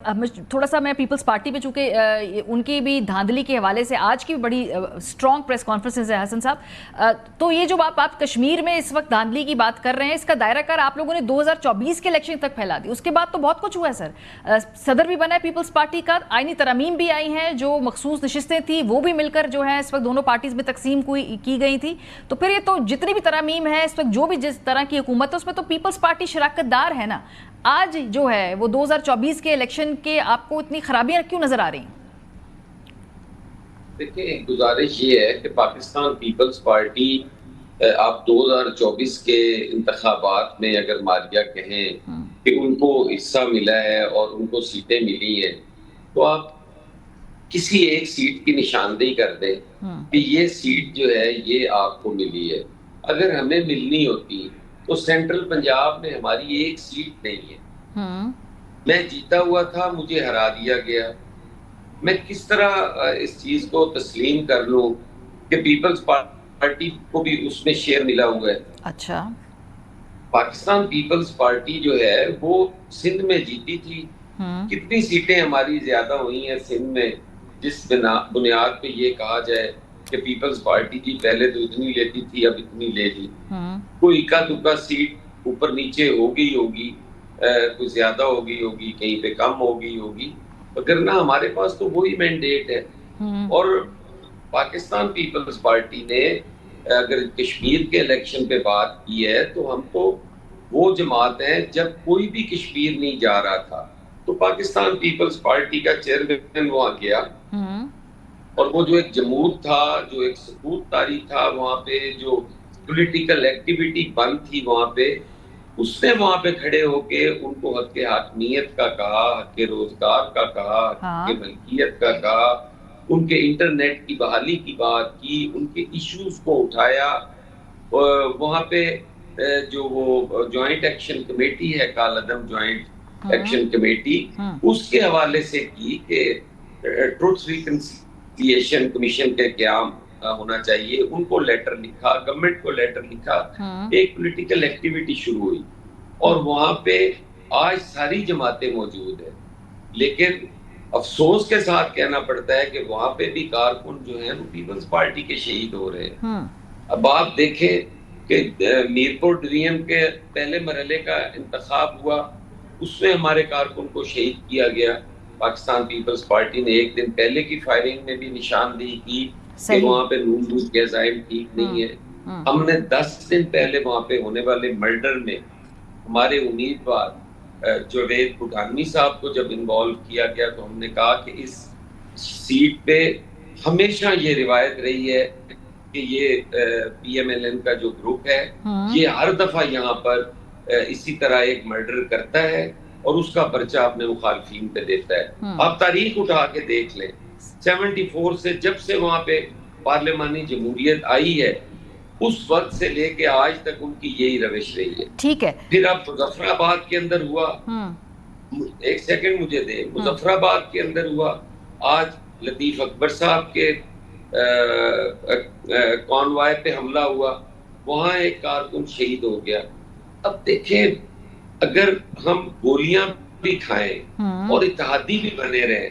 थोड़ा सा मैं पीपल्स पार्टी पे, चूंकि उनकी भी धांधली के हवाले से आज की बड़ी स्ट्रॉन्ग प्रेस कॉन्फ्रेंसेस है हसन साहब, तो ये जो आप कश्मीर में इस वक्त धांधली की बात कर रहे हैं, इसका दायरा कार आप लोगों ने 2024 के इलेक्शन तक फैला दी। उसके बाद तो बहुत कुछ हुआ है सर। सदर भी बना है पीपल्स पार्टी का, आईनी तरमीम भी आई हैं, जो मखसूस नशिस्तें थी वो भी मिलकर जो है इस वक्त दोनों पार्टीज में तकसीम की गई थी। तो फिर ये तो जितनी भी तरमीम है इस वक्त, जो भी जिस तरह की हुकूमत है, उसमें तो पीपल्स पार्टी शराकतदार है ना। आज जो है वो 2024 के इलेक्शन के आपको इतनी खराबियां क्यों नजर आ रही हैं? देखिए, एक गुजारिश ये है कि पाकिस्तान पीपल्स पार्टी आप 2024 के इंतखाबात में अगर मारिया कहें कि उनको हिस्सा मिला है और उनको सीटें मिली हैं, तो आप किसी एक सीट की निशानदेही कर दें कि ये सीट जो है ये आपको मिली है। अगर हमें मिलनी होती तो सेंट्रल पंजाब में हमारी एक सीट नहीं है। मैं जीता हुआ था, मुझे हरा दिया गया। मैं किस तरह इस चीज को तस्लीम कर लूं कि पीपल्स पार्टी को भी उसमें शेयर मिला हुआ है। अच्छा, पाकिस्तान पीपल्स पार्टी जो है वो सिंध में जीती थी। कितनी सीटें हमारी ज्यादा हुई हैं सिंध में, जिस बुनियाद पे ये कहा जाए कि पीपल्स पार्टी जी पहले तो इतनी लेती थी, अब इतनी ले ली। कोई इक्का दुक्का सीट ऊपर नीचे होगी, कोई ज्यादा होगी, कहीं पे कम होगी, मगर ना हमारे पास तो वही मैंडेट है। और पाकिस्तान पीपल्स पार्टी ने अगर कश्मीर के इलेक्शन पे बात की है, तो हम तो वो जमात है, जब कोई भी कश्मीर नहीं जा रहा था तो पाकिस्तान पीपल्स पार्टी का चेयरमैन वहां गया, और वो जो एक जमूत था, जो एक सकूत तारी था, वहां पे जो पॉलिटिकल एक्टिविटी बंद थी वहां पे, उसने वहां पे खड़े होके उनको हक के हाकमियत का कहा, हक के रोजगार का कहा, हक के मलकियत का कहा, उनके इंटरनेट की बहाली की बात की, उनके इश्यूज को उठाया। वहां पे जो वो जॉइंट एक्शन कमेटी है, कालअदम जॉइंट एक्शन कमेटी, उसके हवाले से की कि ट्रुथ रिकंसिलिएशन कमीशन के क़याम होना चाहिए। उनको लेटर लिखा, गवर्नमेंट को लेटर लिखा, एक पॉलिटिकल एक्टिविटी शुरू हुई, और वहां पे आज सारी जमातें मौजूद है। लेकिन अफसोस के साथ कहना पड़ता है कि वहां पे भी कारकुन जो है वो पीपल्स पार्टी के शहीद हो रहे हैं। अब आप देखें कि मीरपुर डिवीजन के पहले मरहले का इंतखाब हुआ, उसमें हमारे कारकुन को शहीद किया गया। पाकिस्तान पीपल्स पार्टी ने एक दिन पहले की फायरिंग में भी निशानदेही की कि वहां पे नून दूध के अज़ाइम ठीक नहीं है। हमने 10 दिन पहले वहां पे होने वाले मर्डर में हमारे उम्मीदवार जुवेद बुढ़ानी साहब को जब इन्वॉल्व किया गया, तो हमने कहा कि इस सीट पे हमेशा ये रिवायत रही है कि ये PMLN का जो ग्रुप है, ये हर दफा यहाँ पर इसी तरह एक मर्डर करता है और उसका पर्चा अपने मुखालफीन पे देता है। आप तारीख उठा के देख लें, 74 से जब से वहां पे पार्लिमानी जमहूरियत आई है, उस वक्त से लेके आज तक उनकी यही रविश रही है। ठीक है, फिर अब मुजफ्फराबाद के अंदर हुआ, एक सेकंड मुझे दे, मुजफ्फराबाद के अंदर हुआ, आज लतीफ अकबर साहब के कॉन्वॉय पे हमला हुआ, वहां एक कारकुन शहीद हो गया। अब देखें, अगर हम गोलियां भी खाएं और इत्तेहादी भी बने रहे,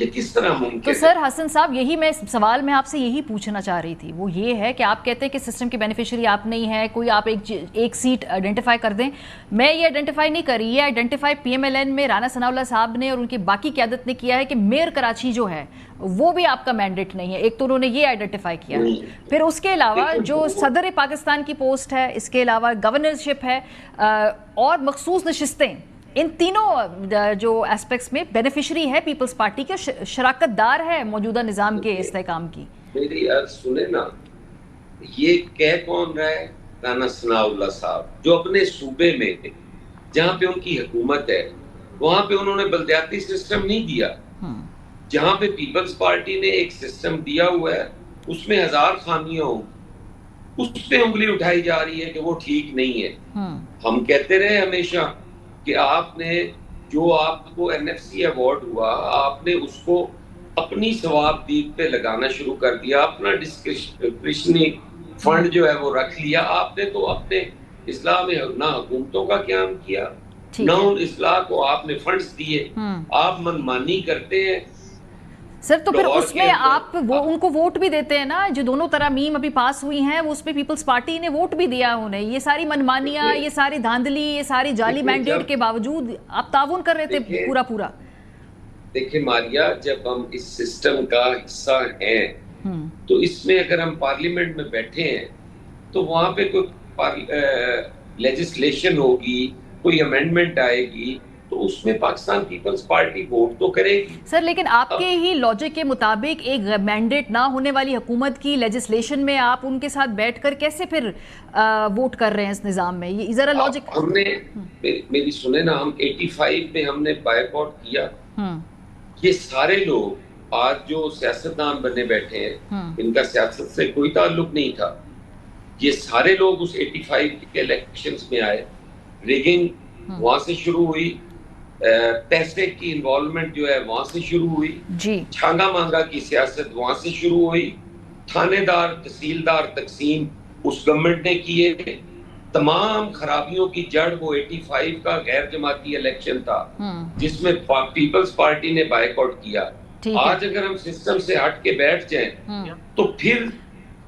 ये किस तरह मुमकिन तो सर हसन साहब, यही मैं सवाल में आपसे यही पूछना चाह रही थी, वो ये है कि आप कहते हैं कि सिस्टम की बेनिफिशियरी आप नहीं है, कोई आप एक सीट आइडेंटिफाई कर दें। मैं ये आइडेंटिफाई नहीं कर रही, ये आइडेंटिफाई PMLN में राना सनाउल्लाह साहब ने और उनकी बाकी क़यादत ने किया है कि मेयर कराची जो है वो भी आपका मैंडेट नहीं है। एक तो उन्होंने ये आइडेंटिफाई किया है, फिर उसके अलावा जो सदर पाकिस्तान की पोस्ट है, इसके अलावा गवर्नरशिप है और मखसूस नशिस्तें, इन तीनों जो एस्पेक्ट्स में बेनिफिशरी है पीपल्स पार्टी के, शराकतदार है मौजूदा निजाम के इस्तेहकाम की। मेरी अर्ज सुने ना, ये कह कौन रहा है? राना सनाउल्लाह साहब, जो अपने सूबे में जहाँ पे उनकी हुकूमत है वहां पे उन्होंने बलदियाती सिस्टम नहीं दिया। जहाँ पे पीपल्स पार्टी ने एक सिस्टम दिया हुआ है, उसमें 1000 खामियां हो, उस पे उंगली उठाई जा रही है कि वो ठीक नहीं है। हम कहते रहे हमेशा कि आपने जो आपको NFC अवार्ड हुआ, आपने उसको अपनी सवाबदीद पे लगाना शुरू कर दिया, अपना डिस्क्रिशनरी फंड जो है वो रख लिया। आपने तो अपने इस्लाम में ना हुकूमतों का क़याम किया, نون اصلاح کو آپ نے فنڈز دیے، آپ منمانی کرتے ہیں. سر تو پھر اس میں آپ ان کو ووٹ بھی دیتے ہیں نا، جو دونوں ترامیم ابھی پاس ہوئی ہیں وہ اس پہ پیپلز پارٹی نے ووٹ بھی دیا انہیں. یہ ساری منمانیاں، یہ ساری دھاندلی، یہ ساری جعلی مینڈیٹ کے باوجود آپ تعاون کر رہے تھے پورا. دیکھیں ماریہ، جب ہم اس سسٹم کا حصہ ہیں تو اس میں اگر ہم پارلیمنٹ میں بیٹھے ہیں تو وہاں پہ کوئی لیجسلیشن ہوگی، کوئی امینڈمنٹ آئے گی تو اس میں پاکستان پیپلز پارٹی ووٹ تو کرے گی. سر لیکن آپ کے ہی لاجک کے مطابق ایک مینڈیٹ نہ ہونے والی حکومت کی لیجسلیشن میں آپ ان کے ساتھ بیٹھ کر کیسے پھر ووٹ کر رہے ہیں اس نظام میں؟ یہ ذرا لاجک. ہم نے میری سنیں نا، ہم 85 میں ہم نے بائیکاٹ کیا. یہ سارے لوگ آج جو سیاستدان بنے بیٹھے ہیں، ان کا سیاست سے کوئی تعلق نہیں تھا. یہ سارے لوگ اس 85 کے الیکشنز میں آئے. ریگنگ وہاں سے شروع ہوئی، پیسے کی انوالومنٹ جو ہے وہاں سے شروع ہوئی، چھانگا مانگا کی سیاست وہاں سے شروع ہوئی. تھانے دار تحصیلدار تقسیم اس گورنمنٹ نے کیے. تمام خرابیوں کی جڑ وہ 85 کا غیر جماعتی الیکشن تھا جس میں پیپلز پارٹی نے بائیکاٹ کیا. آج اگر ہم سسٹم سے ہٹ کے بیٹھ جائیں تو پھر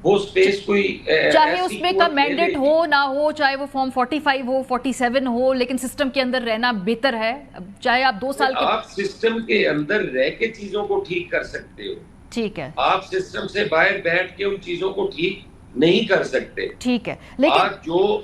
وہ سپیس کوئی چاہے اس میں کا مینڈیٹ ہو نہ ہو، چاہے وہ فارم 45 ہو 47 ہو، لیکن سسٹم کے اندر رہنا بہتر ہے. چاہے آپ 2 سال آپ سسٹم کے اندر رہ کے چیزوں کو ٹھیک کر سکتے ہو. ٹھیک ہے. آپ سسٹم سے باہر بیٹھ کے ان چیزوں کو ٹھیک نہیں کر سکتے. ٹھیک ہے. لیکن آج جو